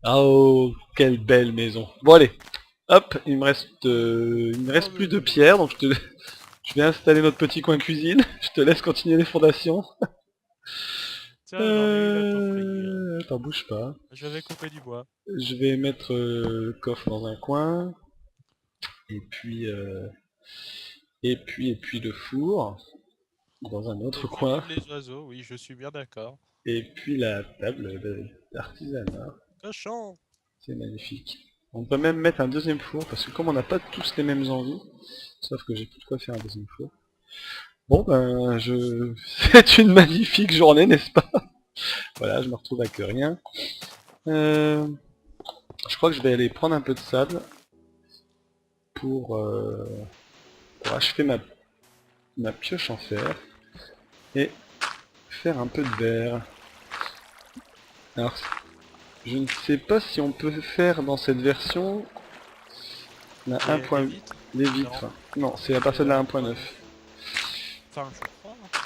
Oh, quelle belle maison. Bon allez, hop, il me Oh reste plus de mais... pierres, donc je vais installer notre petit coin cuisine. Je te laisse continuer les fondations. Tiens, j'en ai une à t'offrir. Attends, bouge pas. Je vais couper du bois. Je vais mettre le coffre dans un coin, et puis, et puis le four dans un Et autre puis coin, même les oiseaux, oui, je suis bien d'accord. et puis la table d'artisanat. Cochon! C'est magnifique. On peut même mettre un deuxième four, parce que comme on n'a pas tous les mêmes envies, sauf que j'ai plus de quoi faire un deuxième four. Bon ben, c'est une magnifique journée, n'est-ce pas? Voilà, je me retrouve avec rien. Euh, je crois que je vais aller prendre un peu de sable pour, pour achever ma pioche en fer et faire un peu de verre. Alors, je ne sais pas si on peut faire dans cette version la Les 1.8, vitres? les Non. vitres. Non, c'est à C'est partir de la 1.9. 1.9. Enfin, je crois, hein.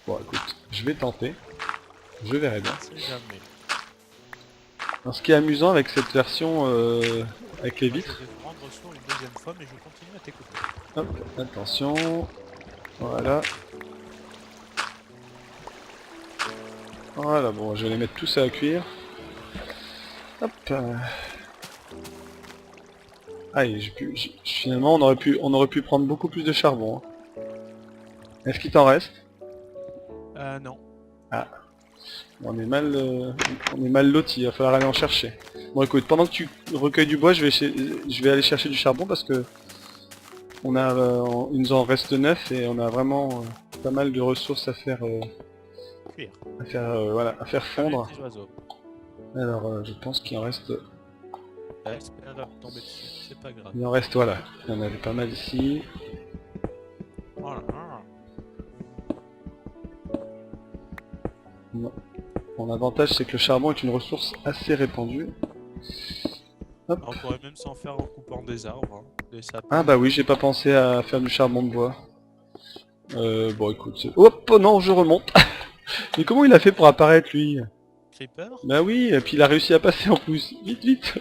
Bon, écoute, je vais tenter. Je verrai bien. On sait jamais. Alors, ce qui est amusant avec cette version avec les Moi, je vitres, vais me rendre sourd une deuxième fois, mais je continue à t'écouter. hop, attention, voilà. Voilà, bon, je vais les mettre tous à cuire. Hop. Aïe, finalement, on aurait pu prendre beaucoup plus de charbon, hein. Est-ce qu'il t'en reste? Non. Ah, on est mal lotis, il va falloir aller en chercher. Bon, écoute, pendant que tu recueilles du bois, je vais aller chercher du charbon parce que il nous en reste 9 et on a vraiment pas mal de ressources Cuire. voilà, à faire Faire les fondre. petits oiseaux. Alors, je pense qu'il en reste, J'espère leur tomber dessus. C'est pas grave. voilà, il y en avait pas mal ici. Oh là là. Non. Mon avantage, c'est que le charbon est une ressource assez répandue. Hop. On pourrait même s'en faire en coupant des arbres, hein, des Ah sapins. bah oui, j'ai pas pensé à faire du charbon de bois. Bon écoute, hop, oh non, je remonte. Mais comment il a fait pour apparaître lui? Creeper? Bah oui, et puis il a réussi à passer en plus. Vite, vite.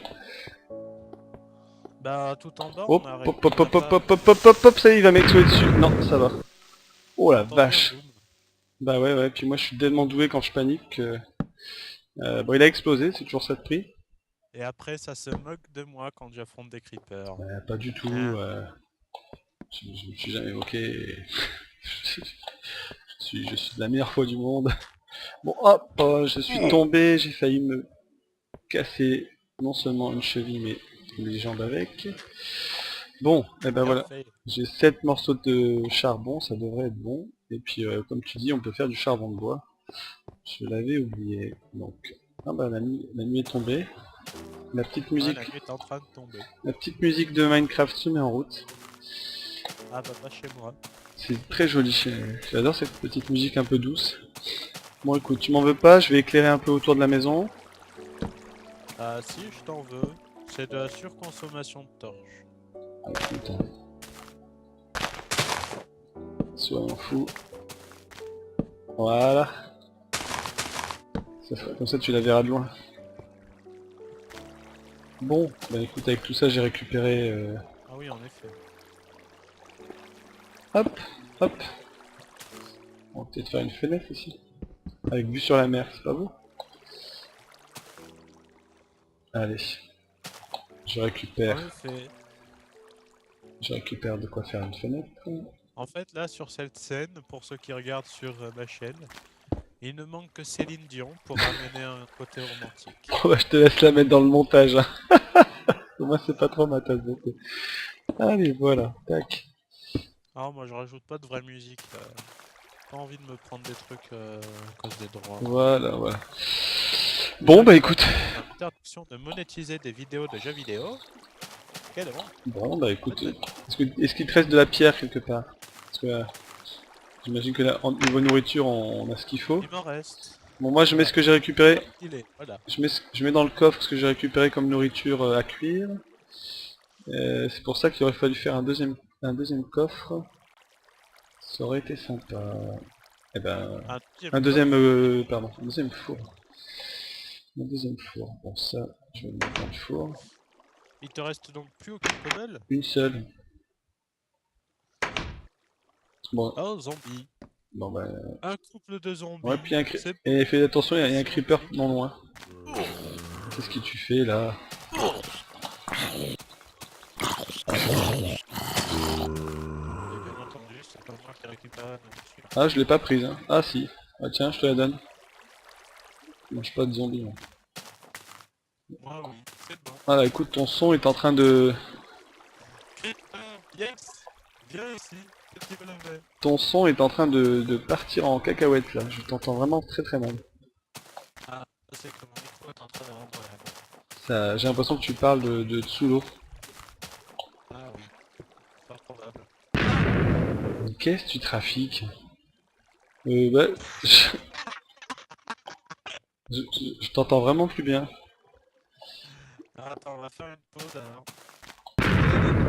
Bah, tout en bas, Hop, hop, hop, on n'a hop, hop, pas... hop, hop, hop, hop, hop, ça y est, il va m'exploser dessus. Non, ça va. Oh J'ai la entendu un vache. boom. Bah ouais, ouais, puis moi je suis tellement doué quand je panique que... bon, il a explosé, c'est toujours ça de prix. Et après, ça se moque de moi quand j'affronte des creepers. Pas du tout, Hein. je me suis jamais moqué. Je suis de la meilleure foi du monde. Bon, hop, oh, je suis tombé, j'ai failli me casser non seulement une cheville, mais les jambes avec. Bon, et ben Bien voilà. fait. J'ai 7 morceaux de charbon, ça devrait être bon. Et puis, comme tu dis, on peut faire du charbon de bois. Je l'avais oublié. Donc, ah bah la nuit est tombée. La petite Ouais, musique, la nuit est en train de tomber. la petite musique de Minecraft se met en route. Ah bah pas chez moi. C'est très joli. J'adore cette petite musique un peu douce. Bon, écoute, tu m'en veux pas, je vais éclairer un peu autour de la maison. Ah si, je t'en veux. C'est de la surconsommation de torches. Ah, putain, soyons fous. Voilà. Comme ça, tu la verras de loin. Bon, bah écoute, avec tout ça, j'ai récupéré... Ah oui, en effet. Hop, hop. On va peut-être faire une fenêtre ici. Avec vue sur la mer, c'est pas beau? Allez, je En récupère. effet. Je récupère de quoi faire une fenêtre. En fait, là, sur cette scène, pour ceux qui regardent sur ma chaîne, il ne manque que Céline Dion pour amener un côté romantique. Oh bah je te laisse la mettre dans le montage, hein. Moi c'est pas trop ma tasse de thé. Allez, voilà, tac. Ah, moi je rajoute pas de vraie musique. Pas envie de me prendre des trucs à cause des droits. Voilà, voilà. Bon Déjà bah qu'on a écoute. l'interdiction de monétiser des vidéos de jeux vidéo. Quelle honte. Bon bah écoute. Peut-être. Est-ce qu'il te reste de la pierre quelque part? Parce que j'imagine que là, en niveau nourriture, on a ce qu'il faut. Il m'en reste. Bon moi je mets Voilà. ce que j'ai récupéré. Comme il est. Voilà. Je mets dans le coffre ce que j'ai récupéré comme nourriture à cuire. C'est pour ça qu'il aurait fallu faire un deuxième coffre. Ça aurait été sympa. Eh ben, Un deuxième un deuxième, coffre. pardon, un deuxième four. Le deuxième four. Bon, ça, je vais le mettre dans le four. Il te reste donc plus aucune cobble? Une seule. Bon, Oh, zombie. bon bah... Un couple de zombies. Ouais, puis un C'est et fais attention, il y a un c'est creeper magnifique. non loin. Qu'est-ce que tu fais là? Et bien entendu, c'est pas moi qui récupère la nourriture. Ah, je l'ai pas prise. Hein. Ah si. Ah tiens, je te la donne. Je mange pas de zombies. Moi. Moi, oui, c'est bon. Voilà, écoute, ton son est en train de... Creeper, yes! Viens ici, petit bonhomme. Ton son est en train de partir en cacahuète là. Je t'entends vraiment très très mal. Ah, ça c'est que mon micro est en train de rendre la Ça, j'ai l'impression que tu parles de sous l'eau. Ah oui, pas probable. Mais qu'est-ce que tu trafiques? Bah... Je t'entends vraiment plus bien. Ah, attends, on va faire une pause alors.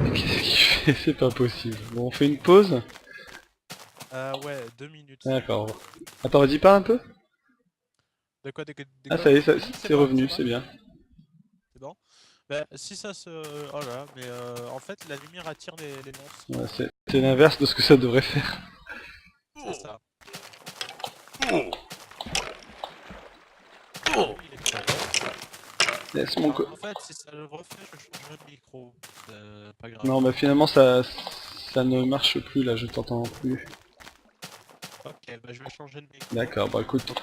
Mais qu'est-ce qu'il fait? C'est pas possible. Bon, on fait une pause? Ouais, 2 minutes. D'accord. Attends, vas-y, parle un peu. De quoi, de Ah, quoi? ça y est, Oui, c'est bon, revenu, ça c'est va, bien. c'est bon. Bah, si ça se... Oh là, mais en fait, la lumière attire les monstres. Ouais, c'est l'inverse de ce que ça devrait faire. C'est ça. Lui, il est crevé. Laisse mon En fait, si ça le refait, je changerai de micro. C'est pas grave. Non, bah finalement, ça ne marche plus, là, je t'entends plus. Ok, bah je vais changer de micro. D'accord, bah écoute,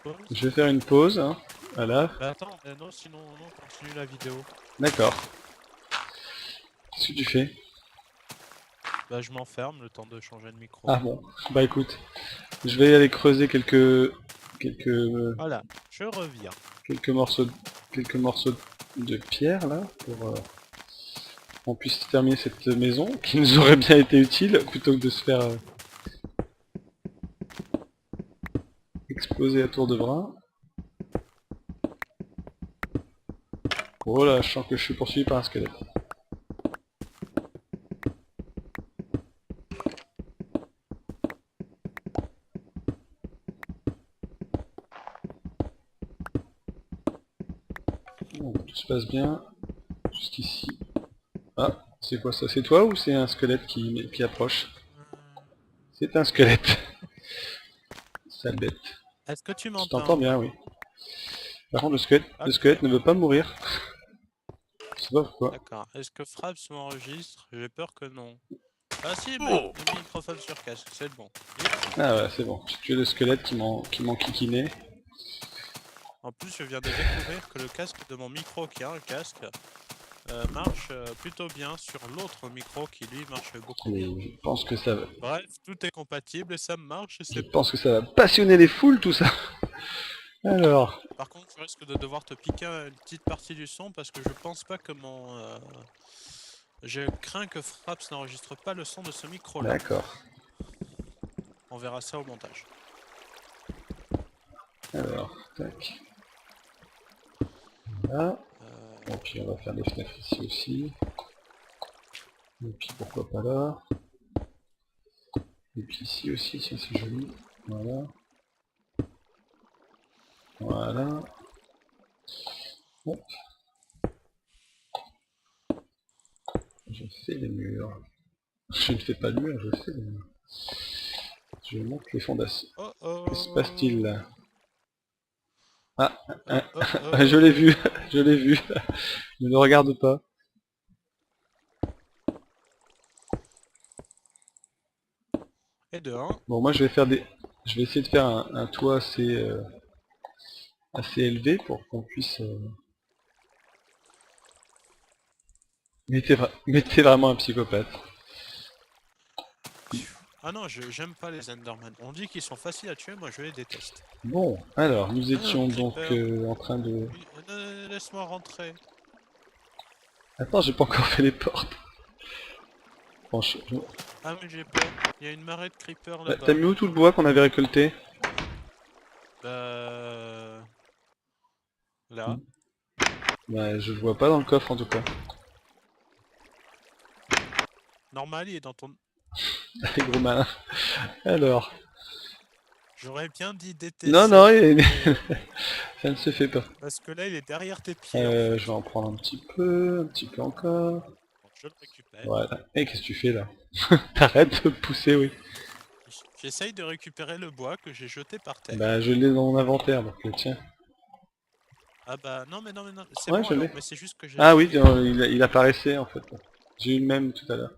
Pause. je vais faire une pause, hein. Voilà. Bah attends, non, sinon, non, continue la vidéo. D'accord. Qu'est-ce que tu fais? Bah je m'enferme le temps de changer de micro. Ah bon, bah écoute, je vais aller creuser quelques, Voilà, je reviens. quelques morceaux, quelques morceaux de pierre, là, pour qu'on puisse terminer cette maison, qui nous aurait bien été utile, plutôt que de se faire exploser à tour de bras. Oh là, je sens que je suis poursuivi par un squelette. Bon, tout se passe bien, jusqu'ici. Ah, c'est quoi ça? C'est toi ou c'est un squelette qui approche? C'est un squelette. Sale bête. Est-ce que tu Je m'entends? t'entends bien, oui. Par contre, le Ok, squelette ne veut pas mourir. Je sais pas pourquoi. d'accord. Est-ce que Fraps m'enregistre? J'ai peur que non. Ah si, mais le microphone sur casque, c'est bon. Ah ouais, c'est bon. J'ai tué le squelette qui m'en kikiné. En plus, je viens de découvrir que le casque de mon micro, qui a un casque, marche plutôt bien sur l'autre micro qui lui marche beaucoup Et mieux. je pense que ça va... Bref, tout est compatible et ça marche et Je c'est pense que ça va passionner les foules, tout ça. Alors... Par contre, je risque de devoir te piquer une petite partie du son parce que je pense pas que mon... Je crains que Fraps n'enregistre pas le son de ce micro-là. D'accord. On verra ça au montage. Alors, tac. Là. Euh, Et puis on va faire des fenêtres ici aussi. Et puis pourquoi pas là. Et puis ici aussi, ça c'est joli. Voilà. Voilà. Hop. Je fais les murs. Je ne fais pas de murs, je fais les murs. Je monte les fondations. Oh oh. Que se passe-t-il là? Ah, Oh, oh, je l'ai vu, je l'ai vu. Ne le regarde pas. Et de 1. Bon, moi je vais faire des... Je vais essayer de faire un toit assez élevé pour qu'on puisse... Mettez vraiment un psychopathe. Ah non, j'aime pas les Enderman. On dit qu'ils sont faciles à tuer, moi je les déteste. Bon, alors, nous étions donc Creeper. en train de... Laisse-moi rentrer. Attends, j'ai pas encore fait les portes. Franchement... Ah mais j'ai peur. Il y a une marée de creepers là-bas. T'as mis où tout le bois qu'on avait récolté? Là. Bah, je le vois pas dans le coffre en tout cas. Normal, il est dans ton... Les gros malins. Alors... J'aurais bien dit Non, DT7. non, Ça ne se fait pas. Parce que là, il est derrière tes pieds, en fait. Je vais en prendre un petit peu encore. Donc, je le récupère. Voilà. Et qu'est-ce que tu fais là? T'arrêtes de pousser, oui. J'essaye de récupérer le bois que j'ai jeté par terre. Bah je l'ai dans mon inventaire, donc tiens. Ah bah, non, mais non, mais non, c'est Ouais, bon je alors, l'ai. mais c'est juste que j'ai Ah oui, lagué. il apparaissait en fait. J'ai eu le même tout à l'heure.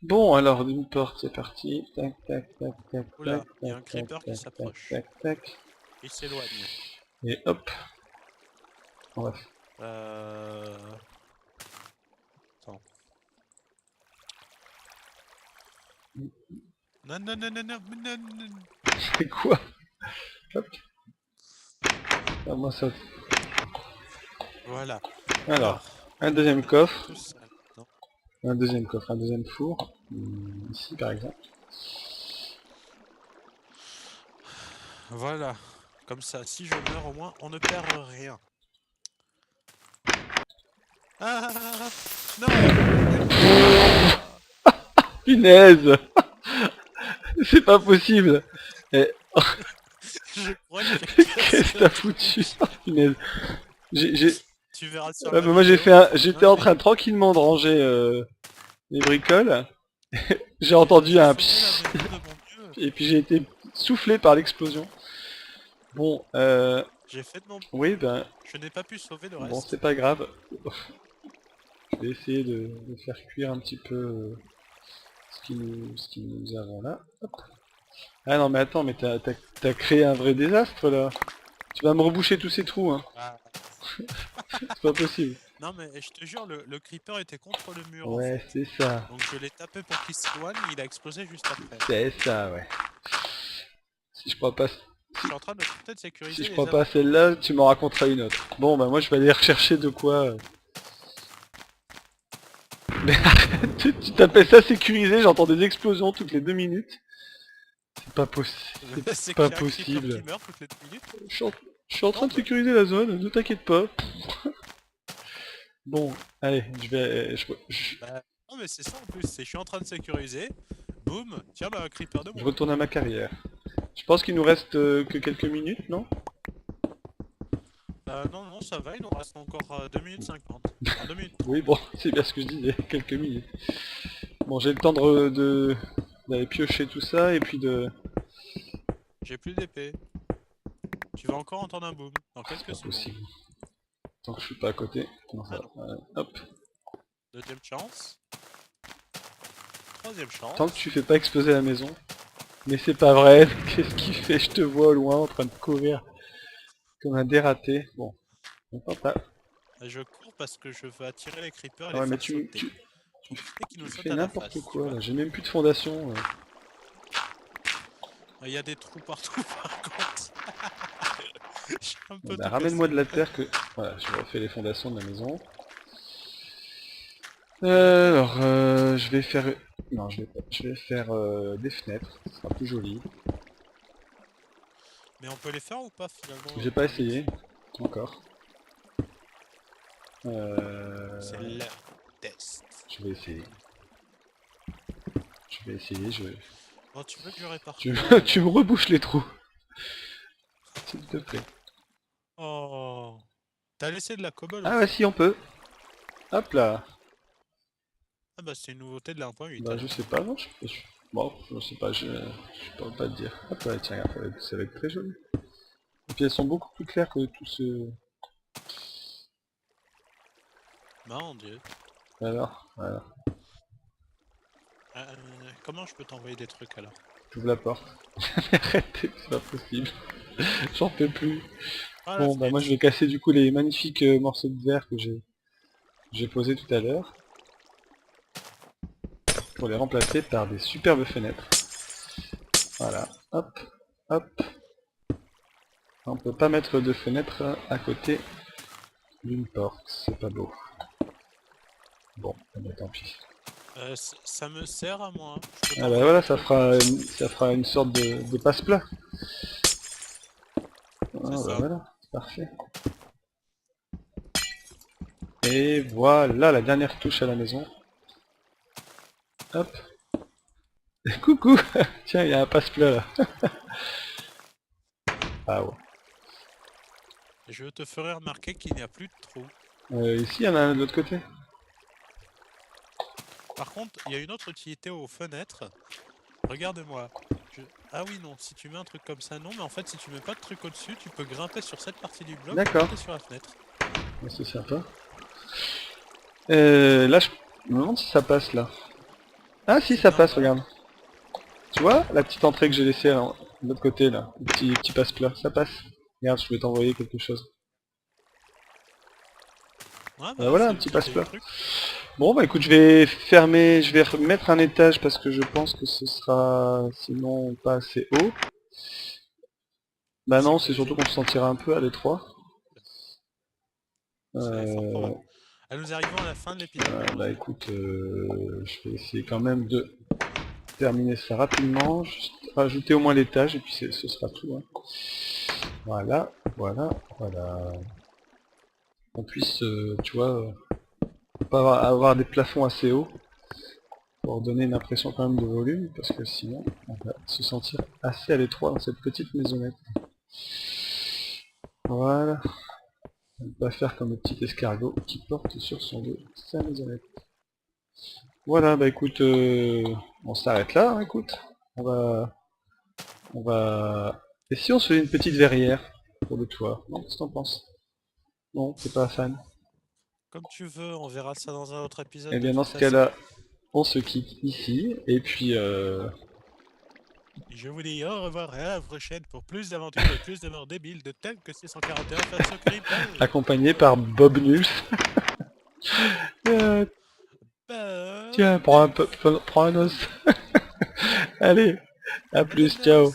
Bon, alors d'une porte, c'est parti. Tac, tac, tac, tac, tac, Oula, il y a tac, un tac, creeper qui tac, tac, s'approche. tac, tac. Il s'éloigne. Et hop. On va... Attends. Non, non, non, non, non, non, non. C'est quoi? Hop. Ah, moi ça... Voilà. Alors, Alors, un on va deuxième mettre coffre. tout ça là-dedans. Un deuxième coffre, un deuxième four. Ici par exemple. Voilà. Comme ça, si je meurs au moins, on ne perd rien. Ah non. Punaise. C'est pas possible. Eh, Je crois que j'ai qu'est-ce que cassé t'as un foutu? truc. Punaise. J'ai... Tu verras sur Ouais, la bah, moi j'ai vidéo. fait un... J'étais Non en mais train tranquillement de ranger les bricoles. J'ai entendu j'ai un sauvé la psst, maison de mon dieu. et puis j'ai été soufflé par l'explosion. Bon, J'ai fait de mon... oui, ben, Je n'ai pas pu sauver le bon, reste. c'est pas grave. Je vais essayer de faire cuire un petit peu ce que nous avons là. Hop. Ah non, mais attends, mais t'as créé un vrai désastre là. Tu vas me reboucher tous ces trous, hein. Ah. C'est pas possible. Non mais je te jure, le creeper était contre le mur en Ouais, fait. c'est ça. Donc je l'ai tapé pour qu'il s'éloigne, il a explosé juste après. C'est ça, ouais. Si je crois pas, Je suis en train de tenter de si sécuriser je les crois pas à alentours. celle-là, tu m'en raconteras une autre. Bon, bah moi je vais aller rechercher de quoi. Mais arrête, tu t'appelles ça sécurisé, j'entends des explosions toutes les 2 minutes. C'est pas possible. C'est Pas qu'il y a un creeper possible. qui meurt toutes les 2 minutes. Je suis en, je suis en train de Tombe. sécuriser la zone, ne t'inquiète pas. Bon, allez, Bah, non mais c'est ça en plus, c'est je suis en train de sécuriser. Boum, tiens bah un creeper de je moins. retourne à ma carrière. Je pense qu'il nous reste que quelques minutes, non? Non non ça va, il nous reste encore 2 minutes 50. Enfin 2 minutes 30. Oui, bon, c'est bien ce que je disais, quelques minutes. Bon, j'ai le temps d'aller piocher tout ça et puis de... J'ai plus d'épée. Tu vas encore entendre un boom dans C'est quelques pas secondes. possible. Tant que je suis pas à côté. Non, ça Ah va. non. Voilà, hop. Deuxième chance. Troisième Tant que chance. tu fais pas exploser la maison. Mais c'est pas vrai, qu'est-ce qu'il fait? Je te vois au loin en train de courir comme un dératé. Bon, on tente pas. Et je cours parce que je veux attirer les creepers et Ah les ouais, mais faire sauter. Pour éviter qu'ils nous tu sautent fais à la n'importe face, tu quoi vois. là, j'ai même plus de fondation. Il y a des trous partout par contre. J'ai un Bon, peu bah, tout ramène-moi cassé. de la terre que... Voilà, je refais les fondations de la maison. Alors, je vais faire... Non, je vais pas. Je vais faire des fenêtres, ce sera plus joli. Mais on peut les faire ou pas finalement J'ai pas trop vite. essayé, encore. C'est leur test. Je vais essayer. Je vais essayer, Bon, tu veux que je répare Tu, quoi alors tu me rebouches les trous, s'il te plaît. Oh. T'as laissé de la cobble Ah ouais, aussi. si, on peut. Hop là. Ah bah c'est une nouveauté de l'1.8 Bah je alors. sais pas, non, bon, je sais pas, je pourrais pas te dire. Hop là, tiens, regarde, ça va être très joli. Et puis elles sont beaucoup plus claires que tout ce... Mon dieu. Alors, voilà, Comment je peux t'envoyer des trucs alors? j'ouvre la porte. Arrêtez, c'est pas possible. J'en peux plus. Ah la Bon, bah moi je fenêtre. vais casser du coup les magnifiques morceaux de verre que j'ai posés tout à l'heure. Pour les remplacer par des superbes fenêtres. Voilà, hop, hop. On peut pas mettre de fenêtre à côté d'une porte, c'est pas beau. Bon, bah, tant pis. Ça me sert à moi. Je peux Ah bah t'envoyer voilà, un truc. ça fera une sorte de passe-plat. Ah C'est bah ça. voilà, c'est parfait. Et voilà la dernière touche à la maison. Hop. Coucou. Tiens, il y a un passe-plat là. Ah ouais. Je te ferai remarquer qu'il n'y a plus de trous. Ici, il y en a un de l'autre côté. Par contre, il y a une autre utilité aux fenêtres. Regarde-moi. Ah oui, non, si tu mets un truc comme ça, non, mais en fait, si tu mets pas de truc au-dessus, tu peux grimper sur cette partie du bloc et D'accord. monter sur la fenêtre. C'est sympa. Là, je me demande si ça passe, là. Ah si, ça passe, regarde. Tu vois, la petite entrée que j'ai laissée là, de l'autre côté, là. Le petit passe-plat, ça passe. Regarde, je vais t'envoyer quelque chose. Ouais, bah, Voilà, c'est un le petit but du passe-plat. truc. Bon bah écoute, je vais fermer, je vais remettre un étage parce que je pense que ce sera sinon pas assez haut. Bah non, c'est surtout qu'on se sentira un peu à l'étroit. C'est fort Euh, probable. Ah, nous arrivons à la fin de l'épisode. bah malheureusement. écoute, je vais essayer quand même de terminer ça rapidement, juste rajouter au moins l'étage et puis ce sera tout. Hein. Voilà, voilà, voilà. On puisse, tu vois, pas avoir des plafonds assez hauts pour donner une impression quand même de volume, parce que sinon on va se sentir assez à l'étroit dans cette petite maisonnette. Voilà, on ne pas faire comme le petit escargot qui porte sur son dos sa maisonnette. Voilà, bah écoute, on s'arrête là, hein, écoute. On va... Et si on se fait une petite verrière pour le toit? Non, qu'est-ce que t'en penses? Non, t'es pas fan. Comme tu veux, on verra ça dans un autre épisode Eh de bien dans toute ce façon. cas-là, on se quitte ici, et puis Je vous dis au revoir et à la prochaine pour plus d'aventures et plus de morts débiles de Tank 641 face au Creeper. accompagné par Bob News. Euh, Tiens, prends un os. Allez, à plus, ciao.